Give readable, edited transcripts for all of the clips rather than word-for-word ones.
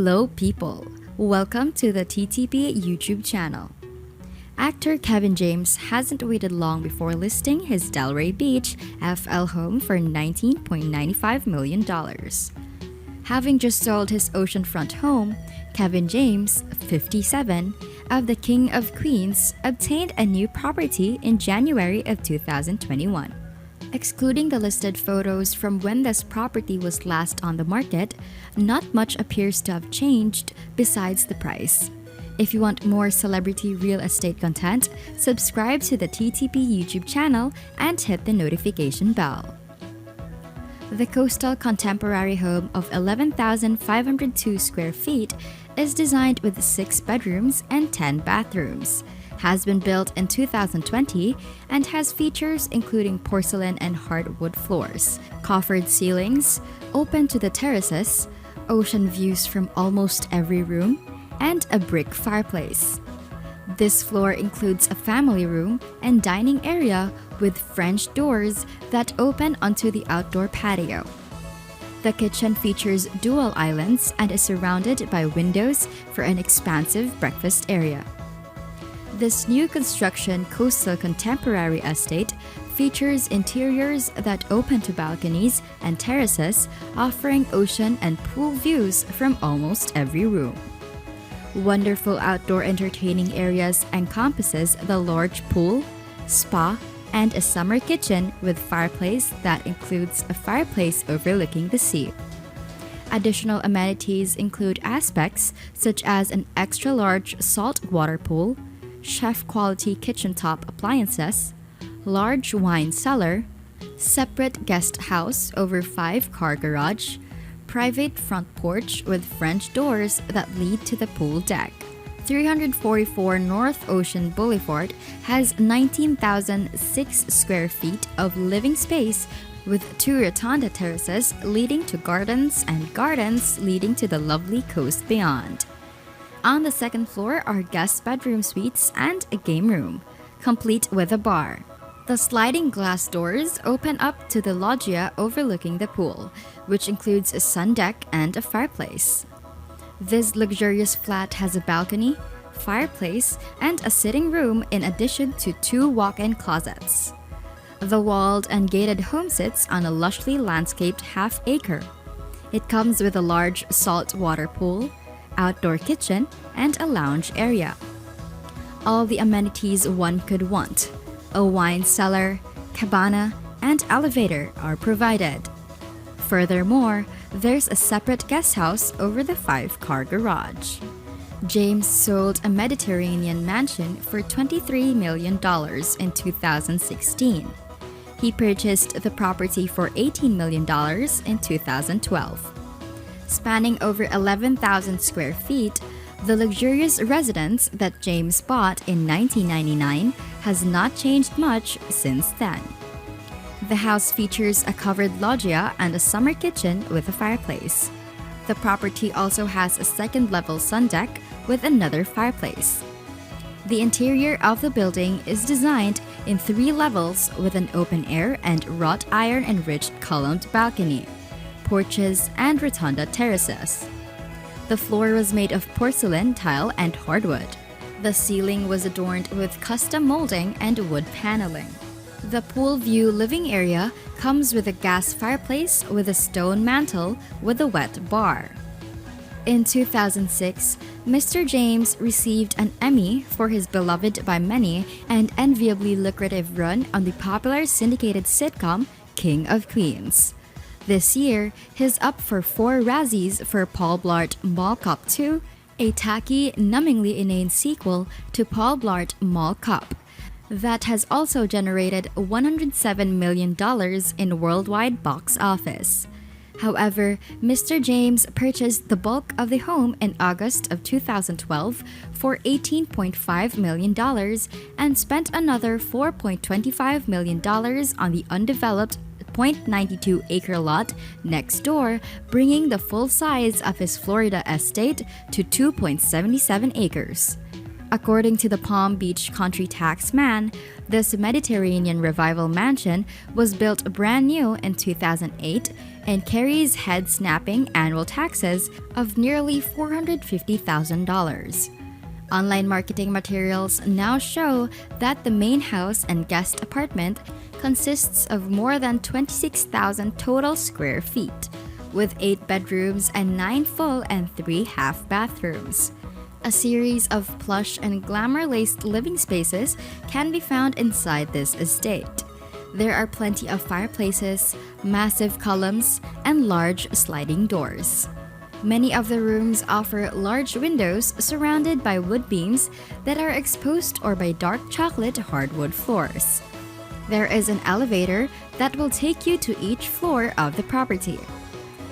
Hello people! Welcome to the TTP YouTube channel. Actor Kevin James hasn't waited long before listing his Delray Beach FL home for $19.95 million. Having just sold his oceanfront home, Kevin James, 57, of the King of Queens, obtained a new property in January of 2021. Excluding the listed photos from when this property was last on the market, not much appears to have changed besides the price. If you want more celebrity real estate content, subscribe to the TTP YouTube channel and hit the notification bell. The coastal contemporary home of 11,502 square feet is designed with 6 bedrooms and 10 bathrooms, has been built in 2020, and has features including porcelain and hardwood floors, coffered ceilings, open to the terraces, ocean views from almost every room, and a brick fireplace. This floor includes a family room and dining area with French doors that open onto the outdoor patio. The kitchen features dual islands and is surrounded by windows for an expansive breakfast area. This new construction coastal contemporary estate features interiors that open to balconies and terraces, offering ocean and pool views from almost every room. Wonderful outdoor entertaining areas encompasses the large pool, spa, and a summer kitchen with fireplace that includes a fireplace overlooking the sea. Additional amenities include aspects such as an extra-large saltwater pool, chef-quality kitchen-top appliances, large wine cellar, separate guest house over 5-car garage, private front porch with French doors that lead to the pool deck. 344 North Ocean Boulevard has 19,006 square feet of living space with 2 rotunda terraces leading to gardens and gardens leading to the lovely coast beyond. On the second floor are guest bedroom suites and a game room, complete with a bar. The sliding glass doors open up to the loggia overlooking the pool, which includes a sun deck and a fireplace. This luxurious flat has a balcony, fireplace, and a sitting room in addition to 2 walk-in closets. The walled and gated home sits on a lushly landscaped half-acre. It comes with a large saltwater pool, outdoor kitchen, and a lounge area. All the amenities one could want, a wine cellar, cabana, and elevator are provided. Furthermore, there's a separate guest house over the 5-car garage. James sold a Mediterranean mansion for $23 million in 2016. He purchased the property for $18 million in 2012. Spanning over 11,000 square feet, the luxurious residence that James bought in 1999 has not changed much since then. The house features a covered loggia and a summer kitchen with a fireplace. The property also has a second-level sun deck with another fireplace. The interior of the building is designed in 3 levels with an open-air and wrought iron-enriched columned balcony, porches, and rotunda terraces. The floor was made of porcelain, tile, and hardwood. The ceiling was adorned with custom molding and wood paneling. The pool view living area comes with a gas fireplace with a stone mantel with a wet bar. In 2006, Mr. James received an Emmy for his beloved by many and enviably lucrative run on the popular syndicated sitcom King of Queens. This year, he's up for 4 Razzies for Paul Blart Mall Cop 2, a tacky, numbingly inane sequel to Paul Blart Mall Cop that has also generated $107 million in worldwide box office. However, Mr. James purchased the bulk of the home in August of 2012 for $18.5 million and spent another $4.25 million on the undeveloped 0.92-acre lot next door, bringing the full size of his Florida estate to 2.77 acres. According to the Palm Beach country tax man, This Mediterranean revival mansion was built brand new in 2008 and carries head-snapping annual taxes of nearly $450,000. Online marketing materials now show that the main house and guest apartment consists of more than 26,000 total square feet, with 8 bedrooms and 9 full and 3 half bathrooms. A series of plush and glamour-laced living spaces can be found inside this estate. There are plenty of fireplaces, massive columns, and large sliding doors. Many of the rooms offer large windows surrounded by wood beams that are exposed or by dark chocolate hardwood floors. There is an elevator that will take you to each floor of the property.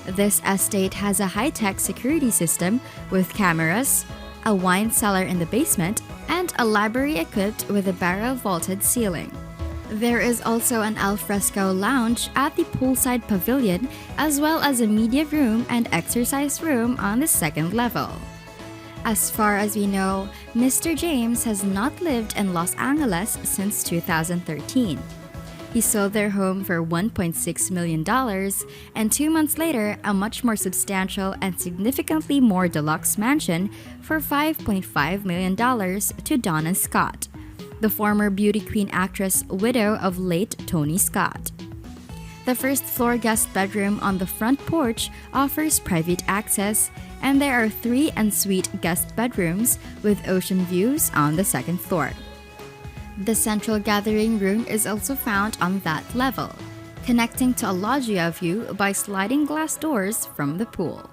This estate has a high-tech security system with cameras, a wine cellar in the basement, and a library equipped with a barrel-vaulted ceiling. There is also an alfresco lounge at the poolside pavilion, as well as a media room and exercise room on the second level. As far as we know, Mr. James has not lived in Los Angeles since 2013. He sold their home for $1.6 million, and 2 months later, a much more substantial and significantly more deluxe mansion for $5.5 million to Donna Scott, the former beauty queen actress widow of late Tony Scott. The first-floor guest bedroom on the front porch offers private access, and there are 3 ensuite guest bedrooms with ocean views on the second floor. The central gathering room is also found on that level, connecting to a loggia view by sliding glass doors from the pool.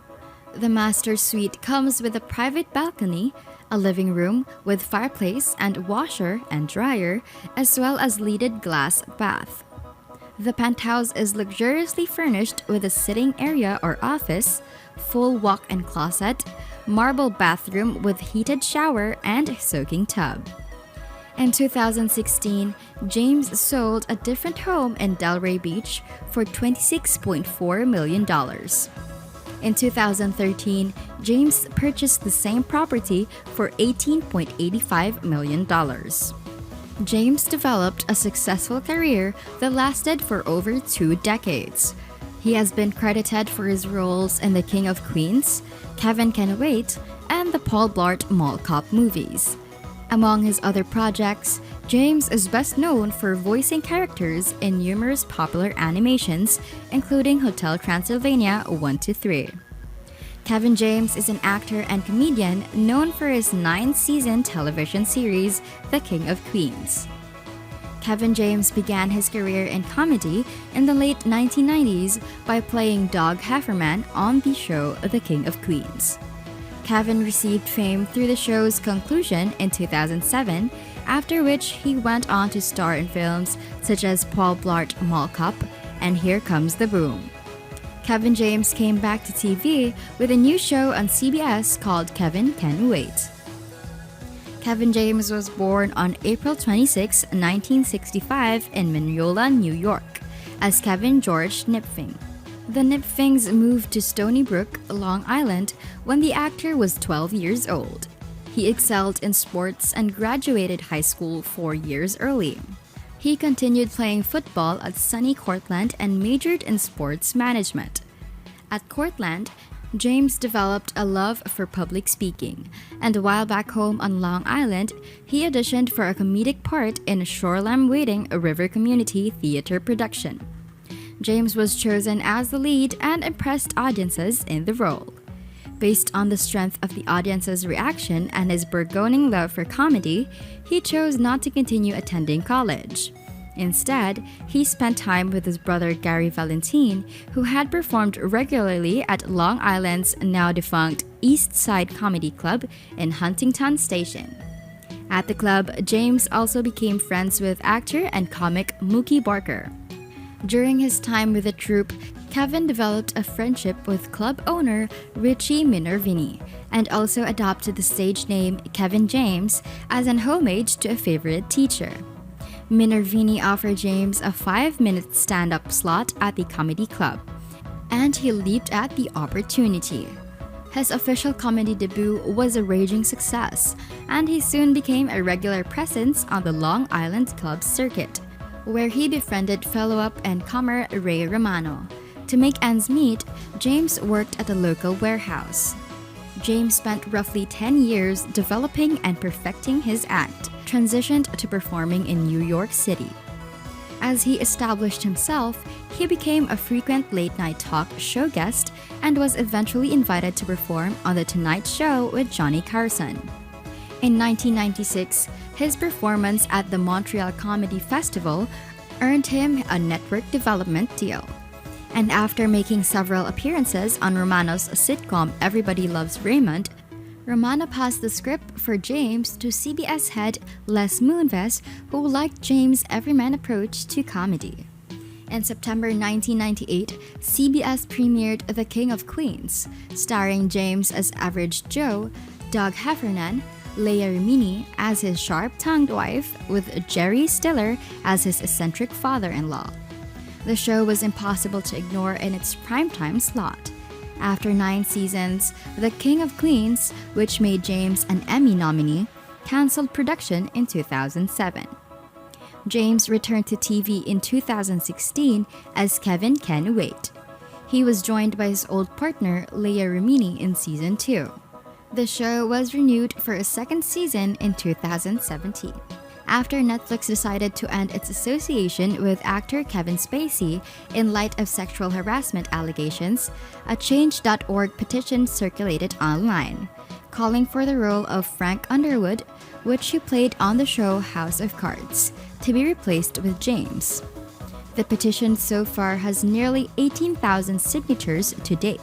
The master suite comes with a private balcony, a living room with fireplace and washer and dryer, as well as leaded glass bath. The penthouse is luxuriously furnished with a sitting area or office, full walk-in closet, marble bathroom with heated shower and soaking tub. In 2016, James sold a different home in Delray Beach for $26.4 million. In 2013, James purchased the same property for $18.85 million. James developed a successful career that lasted for over 2 decades. He has been credited for his roles in The King of Queens, Kevin Can Wait, and the Paul Blart Mall Cop movies. Among his other projects, James is best known for voicing characters in numerous popular animations, including Hotel Transylvania 1-3. Kevin James is an actor and comedian known for his 9-season television series, The King of Queens. Kevin James began his career in comedy in the late 1990s by playing Doug Heffernan on the show The King of Queens. Kevin received fame through the show's conclusion in 2007, after which he went on to star in films such as Paul Blart Mall Cop and Here Comes the Boom. Kevin James came back to TV with a new show on CBS called Kevin Can Wait. Kevin James was born on April 26, 1965 in Mineola, New York, as Kevin George Knipfing. The Knipfings moved to Stony Brook, Long Island, when the actor was 12 years old. He excelled in sports and graduated high school 4 years early. He continued playing football at SUNY Cortland and majored in sports management. At Cortland, James developed a love for public speaking, and while back home on Long Island, he auditioned for a comedic part in Shoreline Waiting, a River Community Theater production. James was chosen as the lead and impressed audiences in the role. Based on the strength of the audience's reaction and his burgeoning love for comedy, he chose not to continue attending college. Instead, he spent time with his brother Gary Valentine, who had performed regularly at Long Island's now-defunct East Side Comedy Club in Huntington Station. At the club, James also became friends with actor and comic Mookie Barker. During his time with the troupe, Kevin developed a friendship with club owner Richie Minervini and also adopted the stage name Kevin James as an homage to a favorite teacher. Minervini offered James a 5-minute stand-up slot at the comedy club, and he leaped at the opportunity. His official comedy debut was a raging success, and he soon became a regular presence on the Long Island club circuit, where he befriended fellow up-and-comer Ray Romano. To make ends meet, James worked at a local warehouse. James spent roughly 10 years developing and perfecting his act, transitioned to performing in New York City. As he established himself, he became a frequent late-night talk show guest and was eventually invited to perform on The Tonight Show with Johnny Carson. In 1996, his performance at the Montreal Comedy Festival earned him a network development deal. And after making several appearances on Romano's sitcom Everybody Loves Raymond, Romano passed the script for James to CBS head Les Moonves, who liked James' everyman approach to comedy. In September 1998, CBS premiered The King of Queens, starring James as Average Joe, Doug Heffernan, Leah Remini as his sharp-tongued wife, with Jerry Stiller as his eccentric father-in-law. The show was impossible to ignore in its primetime slot. After 9 seasons, The King of Queens, which made James an Emmy nominee, canceled production in 2007. James returned to TV in 2016 as Kevin Can Wait. He was joined by his old partner Leah Remini in Season 2. The show was renewed for a second season in 2017. After Netflix decided to end its association with actor Kevin Spacey in light of sexual harassment allegations, a Change.org petition circulated online, calling for the role of Frank Underwood, which he played on the show House of Cards, to be replaced with James. The petition so far has nearly 18,000 signatures to date.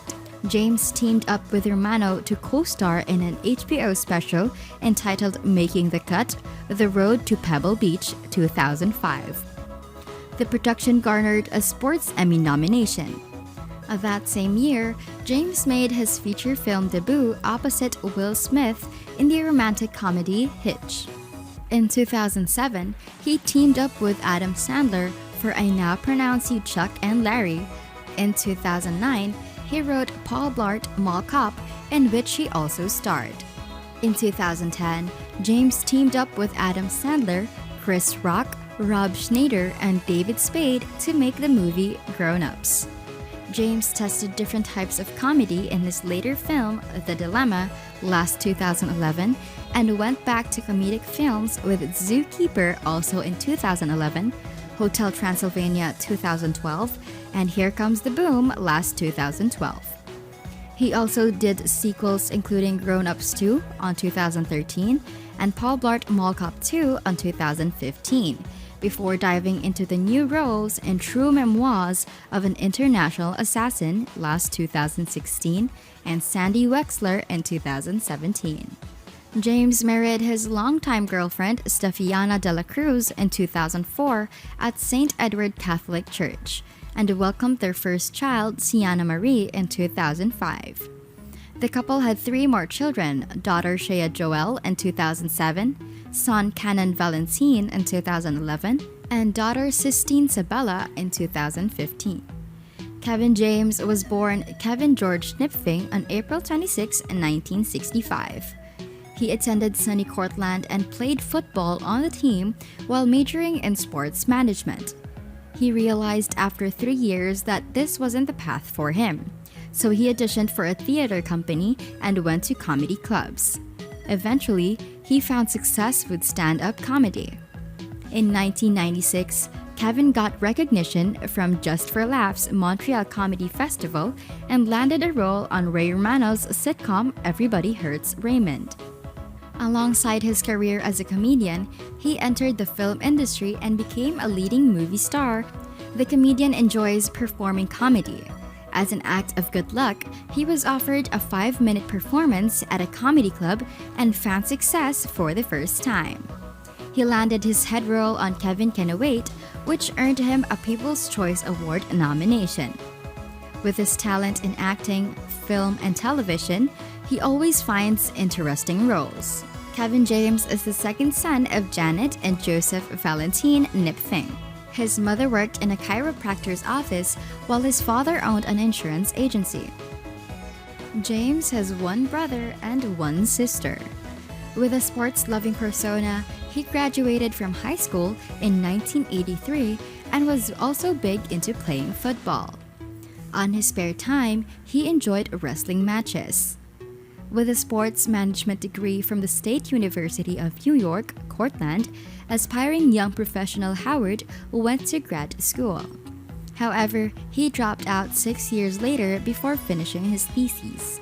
James teamed up with Romano to co-star in an HBO special entitled Making the Cut: The Road to Pebble Beach 2005. The production garnered a Sports Emmy nomination. That same year, James made his feature film debut opposite Will Smith in the romantic comedy Hitch. In 2007, he teamed up with Adam Sandler for I Now Pronounce You Chuck and Larry. In 2009, he wrote Paul Blart Mall Cop, in which he also starred. In 2010, James teamed up with Adam Sandler, Chris Rock, Rob Schneider, and David Spade to make the movie Grown Ups. James tested different types of comedy in his later film The Dilemma last 2011 and went back to comedic films with Zookeeper also in 2011, Hotel Transylvania 2012, and Here Comes the Boom last 2012. He also did sequels including Grown Ups 2 on 2013 and Paul Blart Mall Cop 2 on 2015, before diving into the new roles in True Memoirs of an International Assassin last 2016 and Sandy Wexler in 2017. James married his longtime girlfriend Stefiana de la Cruz in 2004 at St. Edward Catholic Church and welcomed their first child, Sienna Marie, in 2005. The couple had 3 more children, daughter Shea Joelle in 2007, son Canon Valentine in 2011, and daughter Sistine Sabella in 2015. Kevin James was born Kevin George Knipfing on April 26, 1965. He attended SUNY Cortland and played football on the team while majoring in sports management. He realized after 3 years that this wasn't the path for him, so he auditioned for a theater company and went to comedy clubs. Eventually, he found success with stand-up comedy. In 1996, Kevin got recognition from Just for Laughs Montreal Comedy Festival and landed a role on Ray Romano's sitcom Everybody Hurts Raymond. Alongside his career as a comedian, he entered the film industry and became a leading movie star. The comedian enjoys performing comedy. As an act of good luck, he was offered a 5-minute performance at a comedy club and found success for the first time. He landed his head role on Kevin Can Wait, which earned him a People's Choice Award nomination. With his talent in acting, film, and television, he always finds interesting roles. Kevin James is the second son of Janet and Joseph Valentine Knipfing. His mother worked in a chiropractor's office while his father owned an insurance agency. James has one brother and one sister. With a sports-loving persona, he graduated from high school in 1983 and was also big into playing football. On his spare time, he enjoyed wrestling matches. With a sports management degree from the State University of New York, Cortland, aspiring young professional Howard went to grad school. However, he dropped out 6 years later before finishing his thesis.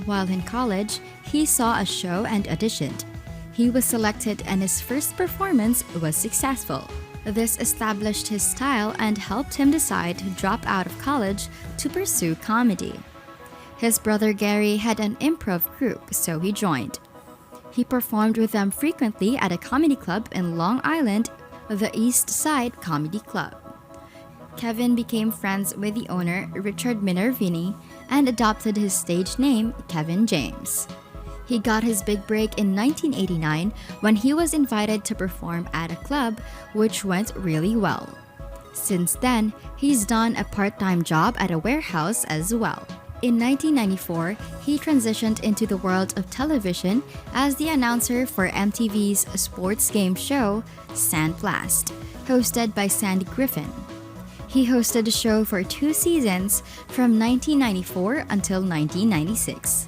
While in college, he saw a show and auditioned. He was selected and his first performance was successful. This established his style and helped him decide to drop out of college to pursue comedy. His brother Gary had an improv group, so he joined. He performed with them frequently at a comedy club in Long Island, the East Side Comedy Club. Kevin became friends with the owner, Richard Minervini, and adopted his stage name, Kevin James. He got his big break in 1989 when he was invited to perform at a club, which went really well. Since then, he's done a part-time job at a warehouse as well. In 1994, he transitioned into the world of television as the announcer for MTV's sports game show, Sandblast, hosted by Sandy Griffin. He hosted the show for 2 seasons from 1994 until 1996.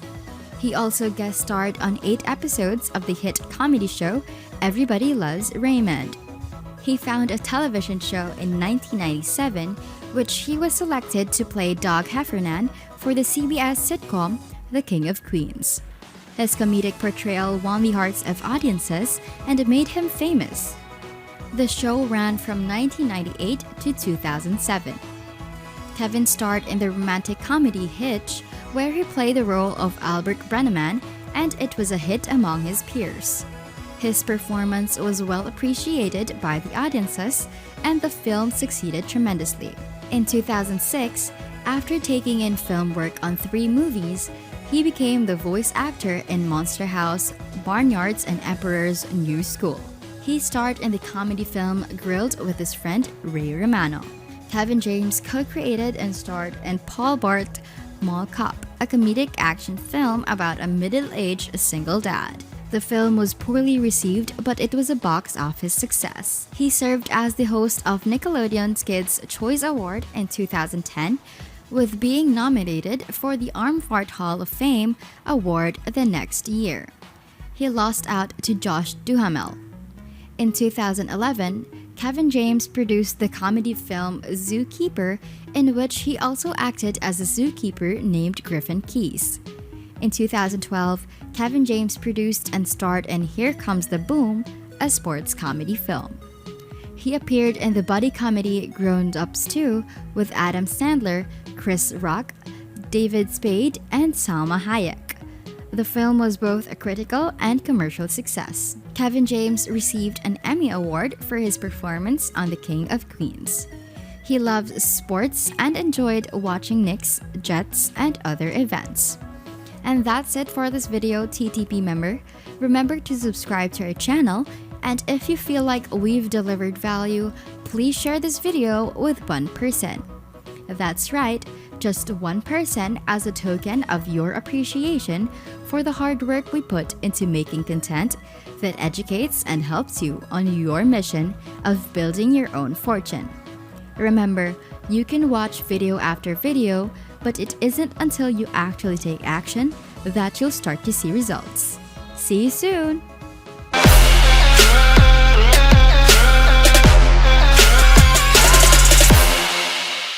He also guest starred on 8 episodes of the hit comedy show Everybody Loves Raymond. He found a television show in 1997, which he was selected to play Doug Heffernan for the CBS sitcom The King of Queens. His comedic portrayal won the hearts of audiences and made him famous. The show ran from 1998 to 2007. Kevin starred in the romantic comedy Hitch, where he played the role of Albert Brenneman, and it was a hit among his peers. His performance was well appreciated by the audiences, and the film succeeded tremendously. In 2006, after taking in film work on 3 movies, he became the voice actor in Monster House, Barnyards, and Emperor's New School. He starred in the comedy film Grilled with his friend Ray Romano. Kevin James co-created and starred in Paul Bart Mall Cop, a comedic action film about a middle-aged single dad. The film was poorly received, but it was a box office success. He served as the host of Nickelodeon's Kids' Choice Award in 2010, with being nominated for the Armfart Hall of Fame award the next year. He lost out to Josh Duhamel. In 2011, Kevin James produced the comedy film Zookeeper, in which he also acted as a zookeeper named Griffin Keys. In 2012, Kevin James produced and starred in Here Comes the Boom, a sports comedy film. He appeared in the buddy comedy Grown Ups 2 with Adam Sandler, Chris Rock, David Spade, and Salma Hayek. The film was both a critical and commercial success. Kevin James received an Emmy Award for his performance on The King of Queens. He loves sports and enjoyed watching Knicks, Jets, and other events. And that's it for this video, TTP member. Remember to subscribe to our channel, and if you feel like we've delivered value, please share this video with one person. That's right, just one person as a token of your appreciation for the hard work we put into making content that educates and helps you on your mission of building your own fortune. Remember, you can watch video after video, but it isn't until you actually take action that you'll start to see results. See you soon!